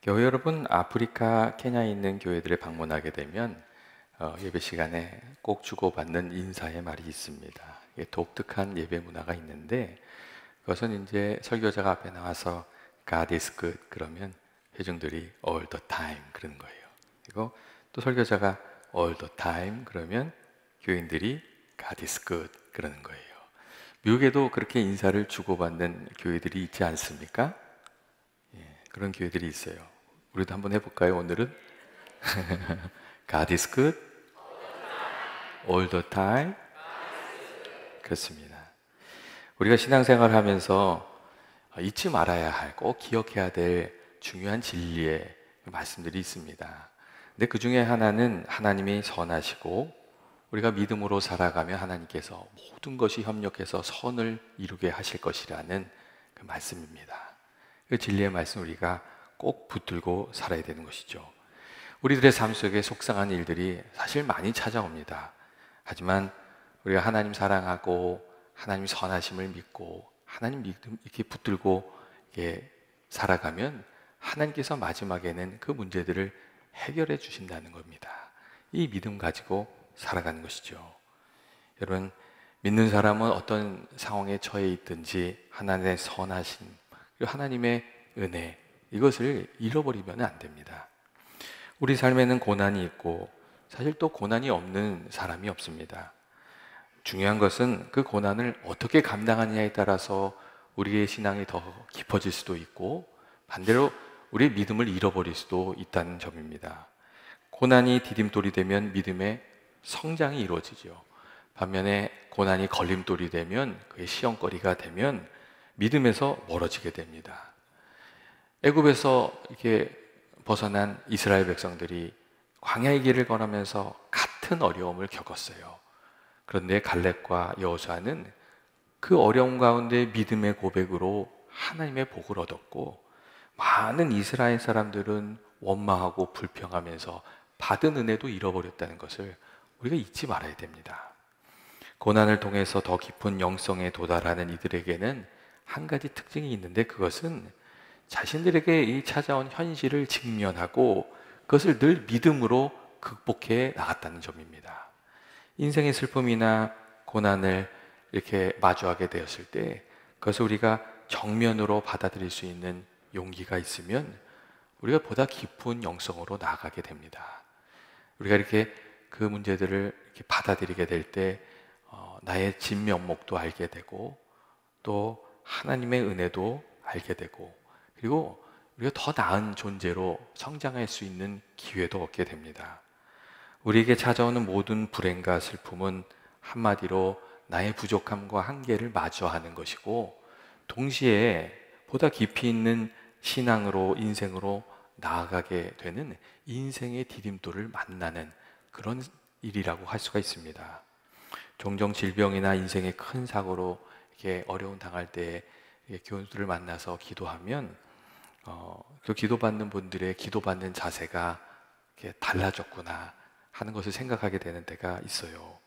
교회 여러분, 아프리카 케냐에 있는 교회들에 방문하게 되면 예배 시간에 꼭 주고받는 인사의 말이 있습니다. 이게 독특한 예배 문화가 있는데, 그것은 이제 설교자가 앞에 나와서 God is good 그러면 회중들이 all the time 그러는 거예요. 그리고 또 설교자가 all the time 그러면 교인들이 God is good 그러는 거예요. 미국에도 그렇게 인사를 주고받는 교회들이 있지 않습니까? 그런 교회들이 있어요. 우리도 한번 해볼까요, 오늘은? God is good all the time. 그렇습니다. 우리가 신앙생활을 하면서 잊지 말아야 할, 꼭 기억해야 될 중요한 진리의 말씀들이 있습니다. 근데 그 중에 하나는 하나님이 선하시고 우리가 믿음으로 살아가며 하나님께서 모든 것이 협력해서 선을 이루게 하실 것이라는 그 말씀입니다. 그 진리의 말씀 우리가 꼭 붙들고 살아야 되는 것이죠. 우리들의 삶 속에 속상한 일들이 사실 많이 찾아옵니다. 하지만 우리가 하나님 사랑하고 하나님 선하심을 믿고 하나님 믿음 이렇게 붙들고 이렇게 살아가면 하나님께서 마지막에는 그 문제들을 해결해 주신다는 겁니다. 이 믿음 가지고 살아가는 것이죠. 여러분, 믿는 사람은 어떤 상황에 처해 있든지 하나님의 선하심 그리고 하나님의 은혜 이것을 잃어버리면 안 됩니다. 우리 삶에는 고난이 있고 사실 또 고난이 없는 사람이 없습니다. 중요한 것은 그 고난을 어떻게 감당하느냐에 따라서 우리의 신앙이 더 깊어질 수도 있고 반대로 우리의 믿음을 잃어버릴 수도 있다는 점입니다. 고난이 디딤돌이 되면 믿음의 성장이 이루어지죠. 반면에 고난이 걸림돌이 되면 그게 시험거리가 되면 믿음에서 멀어지게 됩니다. 애굽에서 이렇게 벗어난 이스라엘 백성들이 광야의 길을 걸으면서 같은 어려움을 겪었어요. 그런데 갈렙과 여호수아는 그 어려움 가운데 믿음의 고백으로 하나님의 복을 얻었고 많은 이스라엘 사람들은 원망하고 불평하면서 받은 은혜도 잃어버렸다는 것을 우리가 잊지 말아야 됩니다. 고난을 통해서 더 깊은 영성에 도달하는 이들에게는 한 가지 특징이 있는데 그것은 자신들에게 이 찾아온 현실을 직면하고 그것을 늘 믿음으로 극복해 나갔다는 점입니다. 인생의 슬픔이나 고난을 이렇게 마주하게 되었을 때 그것을 우리가 정면으로 받아들일 수 있는 용기가 있으면 우리가 보다 깊은 영성으로 나아가게 됩니다. 우리가 이렇게 그 문제들을 이렇게 받아들이게 될 때 나의 진면목도 알게 되고 또 하나님의 은혜도 알게 되고 그리고 우리가 더 나은 존재로 성장할 수 있는 기회도 얻게 됩니다. 우리에게 찾아오는 모든 불행과 슬픔은 한마디로 나의 부족함과 한계를 마주하는 것이고 동시에 보다 깊이 있는 신앙으로 인생으로 나아가게 되는 인생의 디딤돌을 만나는 그런 일이라고 할 수가 있습니다. 종종 질병이나 인생의 큰 사고로 이렇게 어려움 당할 때 교우들을 만나서 기도하면 그 기도받는 분들의 기도받는 자세가 이렇게 달라졌구나 하는 것을 생각하게 되는 때가 있어요.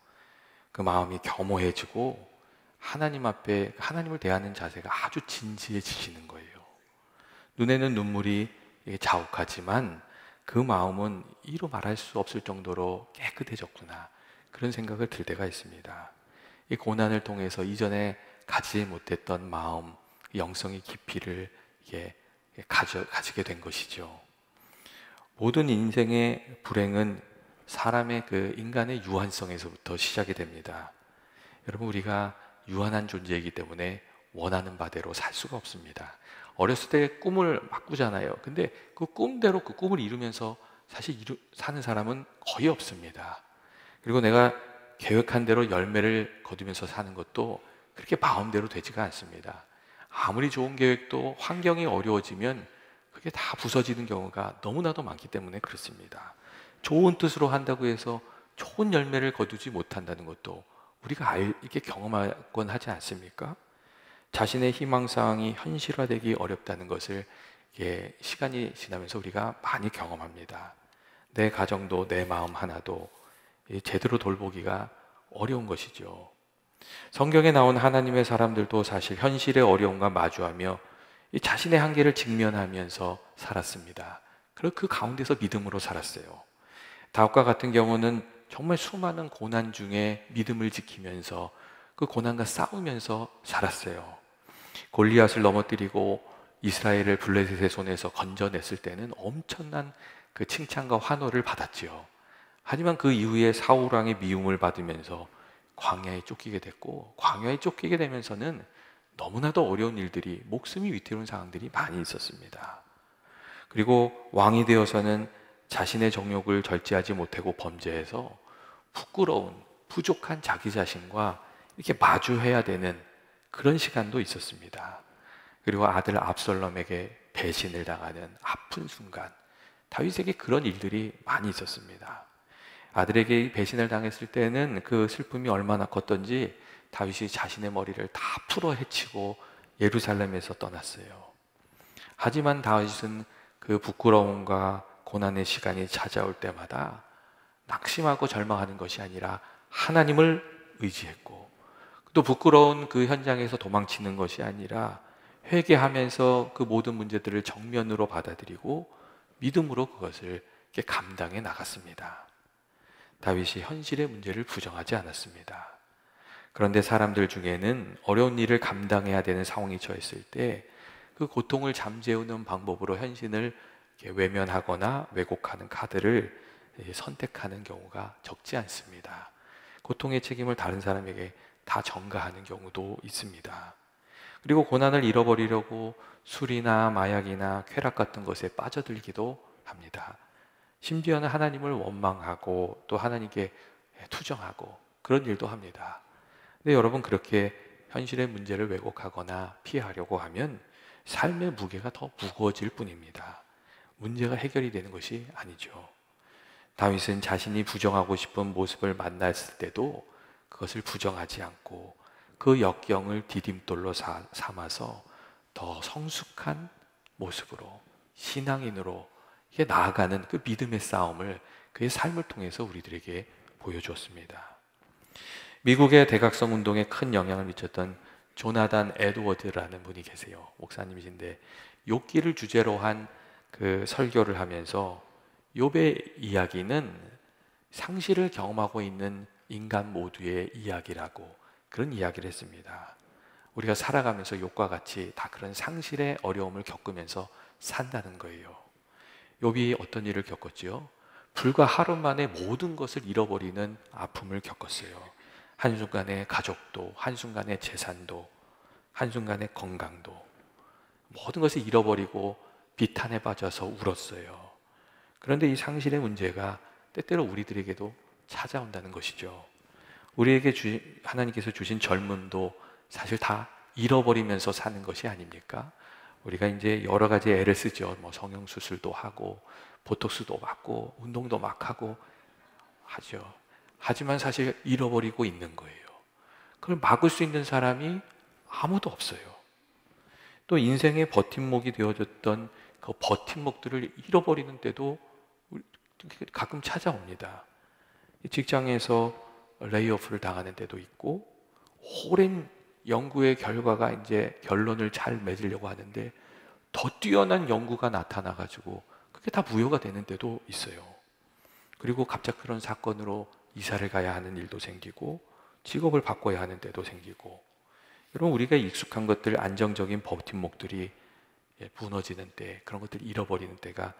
그 마음이 겸허해지고 하나님 앞에 하나님을 대하는 자세가 아주 진지해지시는 거예요. 눈에는 눈물이 자욱하지만 그 마음은 이루 말할 수 없을 정도로 깨끗해졌구나 그런 생각을 들 때가 있습니다. 이 고난을 통해서 이전에 가지지 못했던 마음, 영성의 깊이를 가지게 된 것이죠. 모든 인생의 불행은 사람의 그 인간의 유한성에서부터 시작이 됩니다. 여러분, 우리가 유한한 존재이기 때문에 원하는 바대로 살 수가 없습니다. 어렸을 때 꿈을 막 꾸잖아요. 근데 그 꿈대로 그 꿈을 이루면서 사실 사는 사람은 거의 없습니다. 그리고 내가 계획한 대로 열매를 거두면서 사는 것도 그렇게 마음대로 되지가 않습니다. 아무리 좋은 계획도 환경이 어려워지면 그게 다 부서지는 경우가 너무나도 많기 때문에 그렇습니다. 좋은 뜻으로 한다고 해서 좋은 열매를 거두지 못한다는 것도 우리가 이렇게 경험하곤 하지 않습니까? 자신의 희망사항이 현실화되기 어렵다는 것을 시간이 지나면서 우리가 많이 경험합니다. 내 가정도 내 마음 하나도 제대로 돌보기가 어려운 것이죠. 성경에 나온 하나님의 사람들도 사실 현실의 어려움과 마주하며 자신의 한계를 직면하면서 살았습니다. 그리고 그 가운데서 믿음으로 살았어요. 다윗과 같은 경우는 정말 수많은 고난 중에 믿음을 지키면서 그 고난과 싸우면서 살았어요. 골리앗을 넘어뜨리고 이스라엘을 블레셋의 손에서 건져냈을 때는 엄청난 그 칭찬과 환호를 받았지요. 하지만 그 이후에 사울 왕의 미움을 받으면서 광야에 쫓기게 됐고, 광야에 쫓기게 되면서는 너무나도 어려운 일들이, 목숨이 위태로운 상황들이 많이 있었습니다. 그리고 왕이 되어서는 자신의 정욕을 절제하지 못하고 범죄해서 부끄러운, 부족한 자기 자신과 이렇게 마주해야 되는 그런 시간도 있었습니다. 그리고 아들 압살롬에게 배신을 당하는 아픈 순간, 다윗에게 그런 일들이 많이 있었습니다. 아들에게 배신을 당했을 때는 그 슬픔이 얼마나 컸던지 다윗이 자신의 머리를 다 풀어 헤치고 예루살렘에서 떠났어요. 하지만 다윗은 그 부끄러움과 고난의 시간이 찾아올 때마다 낙심하고 절망하는 것이 아니라 하나님을 의지했고, 또 부끄러운 그 현장에서 도망치는 것이 아니라 회개하면서 그 모든 문제들을 정면으로 받아들이고 믿음으로 그것을 이렇게 감당해 나갔습니다. 다윗이 현실의 문제를 부정하지 않았습니다. 그런데 사람들 중에는 어려운 일을 감당해야 되는 상황이 처했을 때 그 고통을 잠재우는 방법으로 현실을 외면하거나 왜곡하는 카드를 선택하는 경우가 적지 않습니다. 고통의 책임을 다른 사람에게 다 전가하는 경우도 있습니다. 그리고 고난을 잃어버리려고 술이나 마약이나 쾌락 같은 것에 빠져들기도 합니다. 심지어는 하나님을 원망하고 또 하나님께 투정하고 그런 일도 합니다. 근데 여러분, 그렇게 현실의 문제를 왜곡하거나 피하려고 하면 삶의 무게가 더 무거워질 뿐입니다. 문제가 해결이 되는 것이 아니죠. 다윗은 자신이 부정하고 싶은 모습을 만났을 때도 그것을 부정하지 않고 그 역경을 디딤돌로 삼아서 더 성숙한 모습으로, 신앙인으로 이게 나아가는 그 믿음의 싸움을 그의 삶을 통해서 우리들에게 보여주었습니다. 미국의 대각성 운동에 큰 영향을 미쳤던 조나단 에드워드라는 분이 계세요. 목사님이신데 욥기를 주제로 한 그 설교를 하면서 욥의 이야기는 상실을 경험하고 있는 인간 모두의 이야기라고 그런 이야기를 했습니다. 우리가 살아가면서 욥과 같이 다 그런 상실의 어려움을 겪으면서 산다는 거예요. 욥이 어떤 일을 겪었지요? 불과 하루 만에 모든 것을 잃어버리는 아픔을 겪었어요. 한순간에 가족도, 한순간에 재산도, 한순간에 건강도, 모든 것을 잃어버리고 비탄에 빠져서 울었어요. 그런데 이 상실의 문제가 때때로 우리들에게도 찾아온다는 것이죠. 우리에게 하나님께서 주신 젊음도 사실 다 잃어버리면서 사는 것이 아닙니까? 우리가 이제 여러 가지 애를 쓰죠. 뭐 성형수술도 하고 보톡스도 맞고 운동도 막 하고 하죠. 하지만 사실 잃어버리고 있는 거예요. 그걸 막을 수 있는 사람이 아무도 없어요. 또 인생의 버팀목이 되어줬던 그 버팀목들을 잃어버리는 때도 가끔 찾아옵니다. 직장에서 레이오프를 당하는 때도 있고, 오랜 연구의 결과가 이제 결론을 잘 맺으려고 하는데 더 뛰어난 연구가 나타나가지고 그게 다 무효가 되는 때도 있어요. 그리고 갑자기 그런 사건으로 이사를 가야 하는 일도 생기고 직업을 바꿔야 하는 때도 생기고, 여러분, 우리가 익숙한 것들, 안정적인 버팀목들이 무너지는 때, 그런 것들 잃어버리는 때가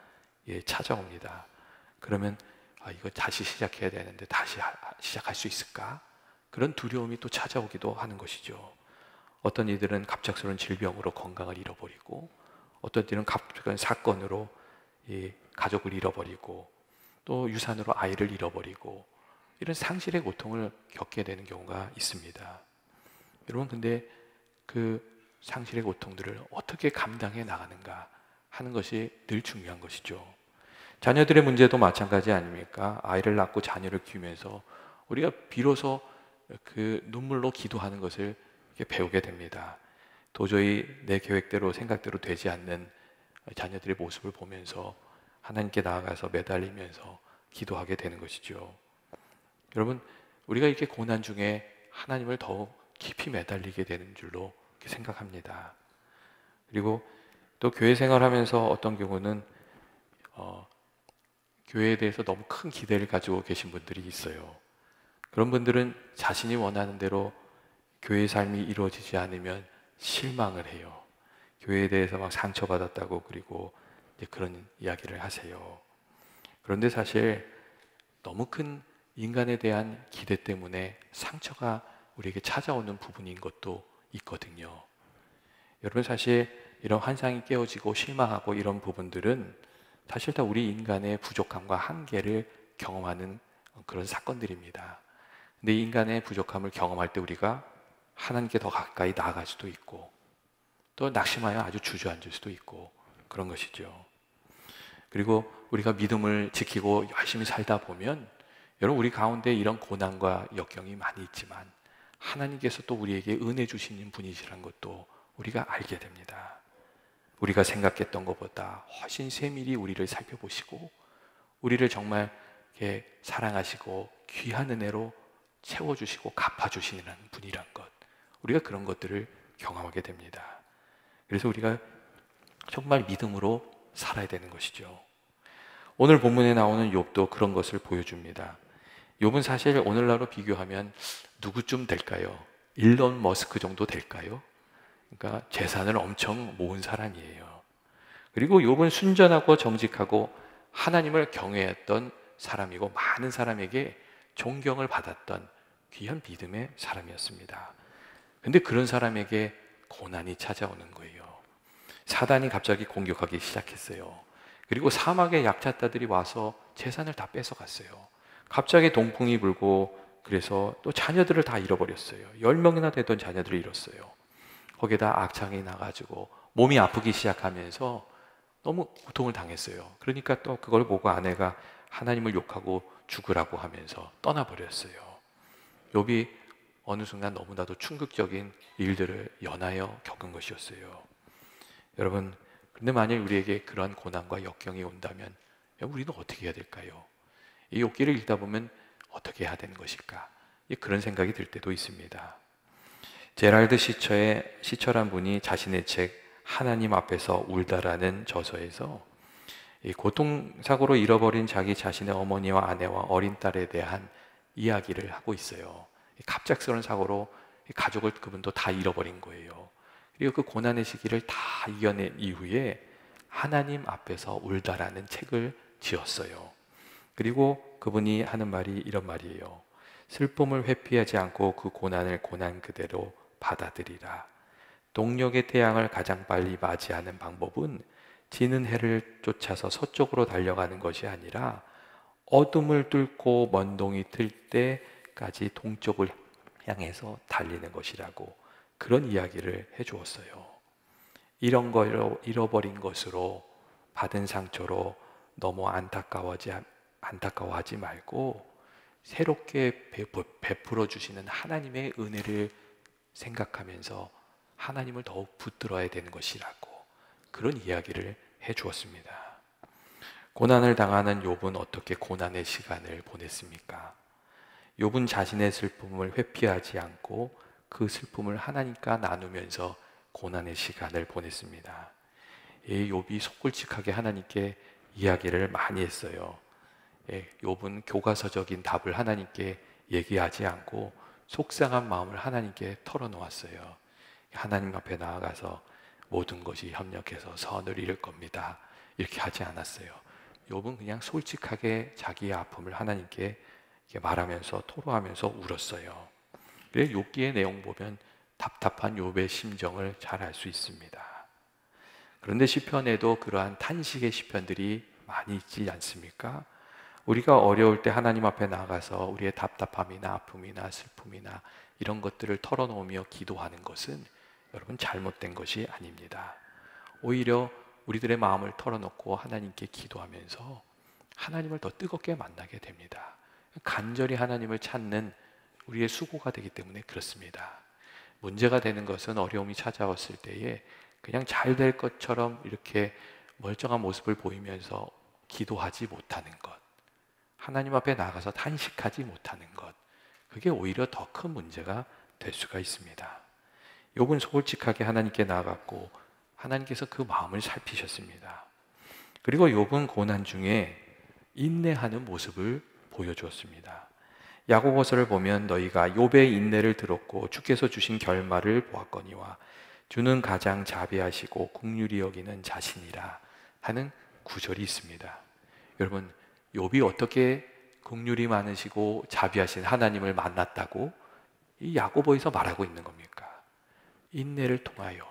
찾아옵니다. 그러면 이거 다시 시작해야 되는데 다시 시작할 수 있을까? 그런 두려움이 또 찾아오기도 하는 것이죠. 어떤 이들은 갑작스러운 질병으로 건강을 잃어버리고, 어떤 이들은 갑작스러운 사건으로 가족을 잃어버리고, 또 유산으로 아이를 잃어버리고, 이런 상실의 고통을 겪게 되는 경우가 있습니다. 여러분, 근데 그 상실의 고통들을 어떻게 감당해 나가는가 하는 것이 늘 중요한 것이죠. 자녀들의 문제도 마찬가지 아닙니까? 아이를 낳고 자녀를 키우면서 우리가 비로소 그 눈물로 기도하는 것을 배우게 됩니다. 도저히 내 계획대로 생각대로 되지 않는 자녀들의 모습을 보면서 하나님께 나아가서 매달리면서 기도하게 되는 것이죠. 여러분, 우리가 이렇게 고난 중에 하나님을 더욱 깊이 매달리게 되는 줄로 생각합니다. 그리고 또 교회 생활하면서 어떤 경우는 교회에 대해서 너무 큰 기대를 가지고 계신 분들이 있어요. 그런 분들은 자신이 원하는 대로 교회 삶이 이루어지지 않으면 실망을 해요. 교회에 대해서 막 상처받았다고 그리고 이제 그런 이야기를 하세요. 그런데 사실 너무 큰 인간에 대한 기대 때문에 상처가 우리에게 찾아오는 부분인 것도 있거든요. 여러분, 사실 이런 환상이 깨어지고 실망하고 이런 부분들은 사실 다 우리 인간의 부족함과 한계를 경험하는 그런 사건들입니다. 근데 인간의 부족함을 경험할 때 우리가 하나님께 더 가까이 나아갈 수도 있고 또 낙심하여 아주 주저앉을 수도 있고 그런 것이죠. 그리고 우리가 믿음을 지키고 열심히 살다 보면 여러분, 우리 가운데 이런 고난과 역경이 많이 있지만 하나님께서 또 우리에게 은혜 주시는 분이시라는 것도 우리가 알게 됩니다. 우리가 생각했던 것보다 훨씬 세밀히 우리를 살펴보시고 우리를 정말 이렇게 사랑하시고 귀한 은혜로 채워주시고 갚아주시는 분이란 것, 우리가 그런 것들을 경험하게 됩니다. 그래서 우리가 정말 믿음으로 살아야 되는 것이죠. 오늘 본문에 나오는 욥도 그런 것을 보여줍니다. 욥은 사실 오늘날로 비교하면 누구쯤 될까요? 일론 머스크 정도 될까요? 그러니까 재산을 엄청 모은 사람이에요. 그리고 욥은 순전하고 정직하고 하나님을 경외했던 사람이고 많은 사람에게 존경을 받았던 귀한 믿음의 사람이었습니다. 근데 그런 사람에게 고난이 찾아오는 거예요. 사단이 갑자기 공격하기 시작했어요. 그리고 사막의 약자들이 와서 재산을 다 뺏어갔어요. 갑자기 동풍이 불고 그래서 또 자녀들을 다 잃어버렸어요. 10명이나 되던 자녀들을 잃었어요. 거기에다 악창이 나가지고 몸이 아프기 시작하면서 너무 고통을 당했어요. 그러니까 또 그걸 보고 아내가 하나님을 욕하고 죽으라고 하면서 떠나버렸어요. 욥이 어느 순간 너무나도 충격적인 일들을 연하여 겪은 것이었어요. 여러분, 근데 만약 우리에게 그러한 고난과 역경이 온다면 우리는 어떻게 해야 될까요? 이 욥기를 읽다 보면 어떻게 해야 되는 것일까? 그런 생각이 들 때도 있습니다. 제랄드 시처란 분이 자신의 책 하나님 앞에서 울다라는 저서에서 이 교통사고로 잃어버린 자기 자신의 어머니와 아내와 어린 딸에 대한 이야기를 하고 있어요. 갑작스러운 사고로 가족을 그분도 다 잃어버린 거예요. 그리고 그 고난의 시기를 다 이겨낸 이후에 하나님 앞에서 울다라는 책을 지었어요. 그리고 그분이 하는 말이 이런 말이에요. 슬픔을 회피하지 않고 그 고난을 고난 그대로 받아들이라. 동력의 태양을 가장 빨리 맞이하는 방법은 지는 해를 쫓아서 서쪽으로 달려가는 것이 아니라 어둠을 뚫고 먼동이 틀 때까지 동쪽을 향해서 달리는 것이라고 그런 이야기를 해주었어요. 이런 걸로 잃어버린 것으로 받은 상처로 너무 안타까워하지 말고 새롭게 베풀어 주시는 하나님의 은혜를 생각하면서 하나님을 더욱 붙들어야 되는 것이라고 그런 이야기를 해주었습니다. 고난을 당하는 욥은 어떻게 고난의 시간을 보냈습니까? 욥은 자신의 슬픔을 회피하지 않고 그 슬픔을 하나님과 나누면서 고난의 시간을 보냈습니다. 욥이 속글찍하게 하나님께 이야기를 많이 했어요. 욥은 교과서적인 답을 하나님께 얘기하지 않고 속상한 마음을 하나님께 털어놓았어요. 하나님 앞에 나아가서 모든 것이 협력해서 선을 이룰 겁니다, 이렇게 하지 않았어요. 욥은 그냥 솔직하게 자기의 아픔을 하나님께 말하면서 토로하면서 울었어요. 그래서 욥기의 내용 보면 답답한 욥의 심정을 잘 알 수 있습니다. 그런데 시편에도 그러한 탄식의 시편들이 많이 있지 않습니까? 우리가 어려울 때 하나님 앞에 나가서 우리의 답답함이나 아픔이나 슬픔이나 이런 것들을 털어놓으며 기도하는 것은 여러분 잘못된 것이 아닙니다. 오히려 우리들의 마음을 털어놓고 하나님께 기도하면서 하나님을 더 뜨겁게 만나게 됩니다. 간절히 하나님을 찾는 우리의 수고가 되기 때문에 그렇습니다. 문제가 되는 것은 어려움이 찾아왔을 때에 그냥 잘 될 것처럼 이렇게 멀쩡한 모습을 보이면서 기도하지 못하는 것, 하나님 앞에 나가서 탄식하지 못하는 것, 그게 오히려 더 큰 문제가 될 수가 있습니다. 욥은 솔직하게 하나님께 나아갔고 하나님께서 그 마음을 살피셨습니다. 그리고 욥은 고난 중에 인내하는 모습을 보여주었습니다. 야고보서를 보면 너희가 욥의 인내를 들었고 주께서 주신 결말을 보았거니와 주는 가장 자비하시고 긍휼히 여기는 자신이라 하는 구절이 있습니다. 여러분, 욥이 어떻게 긍휼이 많으시고 자비하신 하나님을 만났다고 이 야고보에서 말하고 있는 겁니까? 인내를 통하여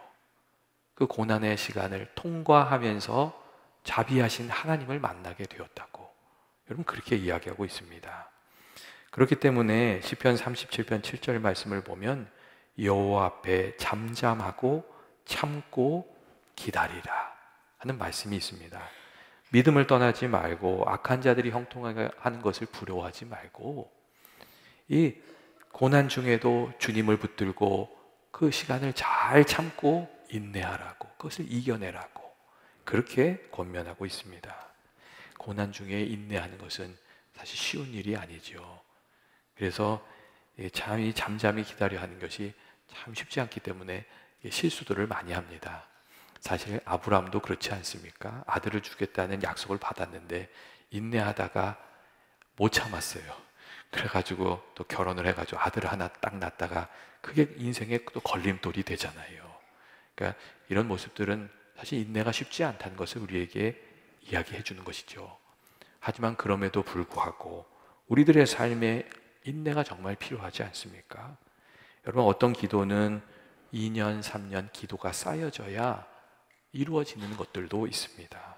그 고난의 시간을 통과하면서 자비하신 하나님을 만나게 되었다고 여러분 그렇게 이야기하고 있습니다. 그렇기 때문에 시편 37편 7절 말씀을 보면 여호와 앞에 잠잠하고 참고 기다리라 하는 말씀이 있습니다. 믿음을 떠나지 말고 악한 자들이 형통하게 하는 것을 부러워하지 말고 이 고난 중에도 주님을 붙들고 그 시간을 잘 참고 인내하라고, 그것을 이겨내라고 그렇게 권면하고 있습니다. 고난 중에 인내하는 것은 사실 쉬운 일이 아니죠. 그래서 잠잠히 기다려 하는 것이 참 쉽지 않기 때문에 실수들을 많이 합니다. 사실 아브라함도 그렇지 않습니까? 아들을 주겠다는 약속을 받았는데 인내하다가 못 참았어요. 그래가지고 또 결혼을 해가지고 아들을 하나 딱 낳다가 그게 인생의 또 걸림돌이 되잖아요. 그러니까 이런 모습들은 사실 인내가 쉽지 않다는 것을 우리에게 이야기해 주는 것이죠. 하지만 그럼에도 불구하고 우리들의 삶에 인내가 정말 필요하지 않습니까? 여러분, 어떤 기도는 2년, 3년 기도가 쌓여져야 이루어지는 것들도 있습니다.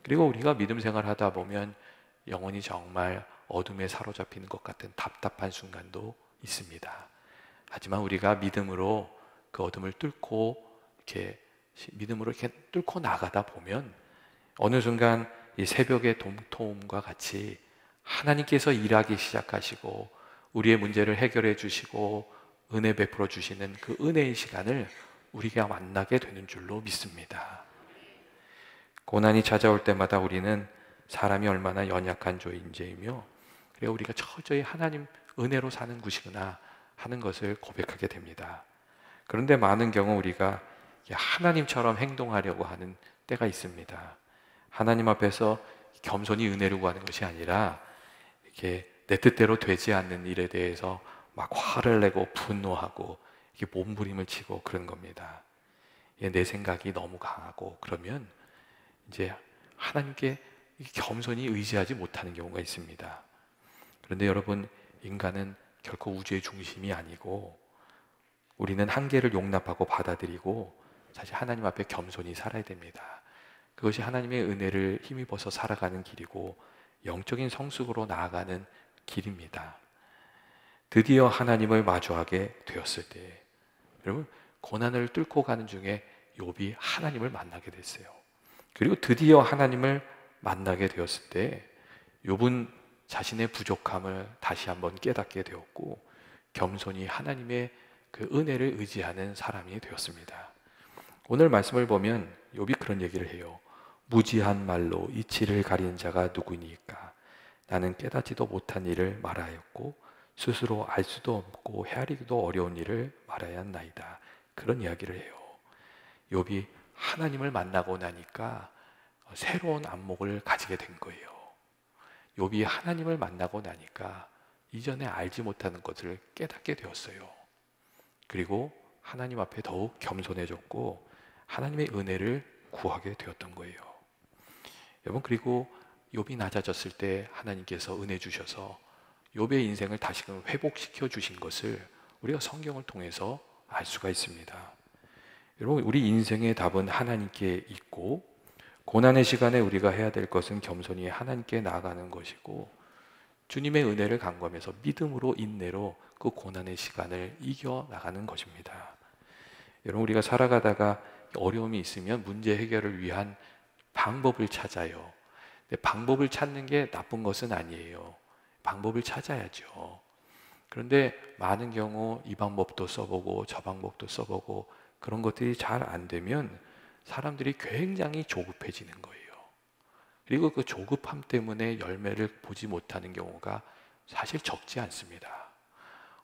그리고 우리가 믿음 생활을 하다 보면 영혼이 정말 어둠에 사로잡히는 것 같은 답답한 순간도 있습니다. 하지만 우리가 믿음으로 그 어둠을 뚫고 믿음으로 이렇게 뚫고 나가다 보면 어느 순간 이 새벽의 동토음과 같이 하나님께서 일하기 시작하시고 우리의 문제를 해결해 주시고 은혜 베풀어 주시는 그 은혜의 시간을 우리가 만나게 되는 줄로 믿습니다. 고난이 찾아올 때마다 우리는 사람이 얼마나 연약한 존재이며 그리고 우리가 철저히 하나님 은혜로 사는 것이구나 하는 것을 고백하게 됩니다. 그런데 많은 경우 우리가 하나님처럼 행동하려고 하는 때가 있습니다. 하나님 앞에서 겸손히 은혜를 구하는 것이 아니라 이렇게 내 뜻대로 되지 않는 일에 대해서 막 화를 내고 분노하고 이게 몸부림을 치고 그런 겁니다. 내 생각이 너무 강하고 그러면 이제 하나님께 겸손히 의지하지 못하는 경우가 있습니다. 그런데 여러분, 인간은 결코 우주의 중심이 아니고 우리는 한계를 용납하고 받아들이고 사실 하나님 앞에 겸손히 살아야 됩니다. 그것이 하나님의 은혜를 힘입어서 살아가는 길이고 영적인 성숙으로 나아가는 길입니다. 드디어 하나님을 마주하게 되었을 때 여러분, 고난을 뚫고 가는 중에 욥이 하나님을 만나게 됐어요. 그리고 드디어 하나님을 만나게 되었을 때 욥은 자신의 부족함을 다시 한번 깨닫게 되었고 겸손히 하나님의 그 은혜를 의지하는 사람이 되었습니다. 오늘 말씀을 보면 욥이 그런 얘기를 해요. 무지한 말로 이치를 가린 자가 누구니까? 나는 깨닫지도 못한 일을 말하였고 스스로 알 수도 없고 헤아리기도 어려운 일을 말해야 한나이다. 그런 이야기를 해요. 욥이 하나님을 만나고 나니까 새로운 안목을 가지게 된 거예요. 욥이 하나님을 만나고 나니까 이전에 알지 못하는 것을 깨닫게 되었어요. 그리고 하나님 앞에 더욱 겸손해졌고 하나님의 은혜를 구하게 되었던 거예요. 여러분, 그리고 욥이 낮아졌을 때 하나님께서 은혜 주셔서 욥의 인생을 다시금 회복시켜 주신 것을 우리가 성경을 통해서 알 수가 있습니다. 여러분, 우리 인생의 답은 하나님께 있고 고난의 시간에 우리가 해야 될 것은 겸손히 하나님께 나아가는 것이고 주님의 은혜를 간구하면서 믿음으로 인내로 그 고난의 시간을 이겨나가는 것입니다. 여러분, 우리가 살아가다가 어려움이 있으면 문제 해결을 위한 방법을 찾아요. 근데 방법을 찾는 게 나쁜 것은 아니에요. 방법을 찾아야죠. 그런데 많은 경우 이 방법도 써보고 저 방법도 써보고 그런 것들이 잘 안 되면 사람들이 굉장히 조급해지는 거예요. 그리고 그 조급함 때문에 열매를 보지 못하는 경우가 사실 적지 않습니다.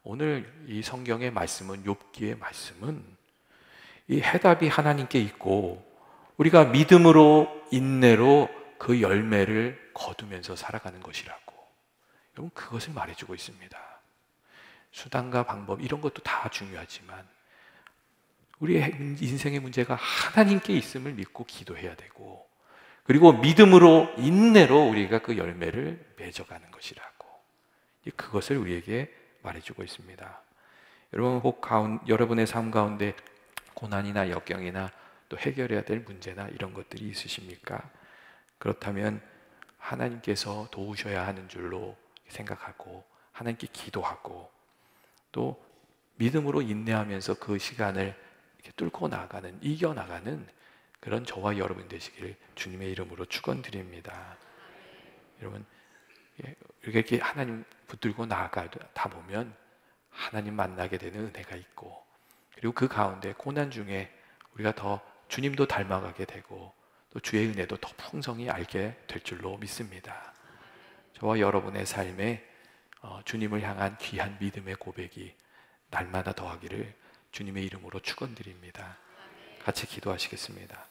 오늘 이 성경의 말씀은, 욥기의 말씀은 이 해답이 하나님께 있고 우리가 믿음으로 인내로 그 열매를 거두면서 살아가는 것이라고. 여러분, 그것을 말해주고 있습니다. 수단과 방법 이런 것도 다 중요하지만 우리의 인생의 문제가 하나님께 있음을 믿고 기도해야 되고, 그리고 믿음으로 인내로 우리가 그 열매를 맺어가는 것이라고. 그것을 우리에게 말해주고 있습니다. 여러분, 혹 여러분의 삶 가운데 고난이나 역경이나 또 해결해야 될 문제나 이런 것들이 있으십니까? 그렇다면 하나님께서 도우셔야 하는 줄로 생각하고 하나님께 기도하고 또 믿음으로 인내하면서 그 시간을 이렇게 뚫고 나가는, 이겨나가는 그런 저와 여러분 되시기를 주님의 이름으로 축원드립니다. 여러분, 이렇게 하나님 붙들고 나아가다 보면 하나님 만나게 되는 은혜가 있고, 그리고 그 가운데 고난 중에 우리가 더 주님도 닮아가게 되고 또 주의 은혜도 더 풍성히 알게 될 줄로 믿습니다. 저와 여러분의 삶에 주님을 향한 귀한 믿음의 고백이 날마다 더하기를 주님의 이름으로 축원드립니다. 같이 기도하시겠습니다.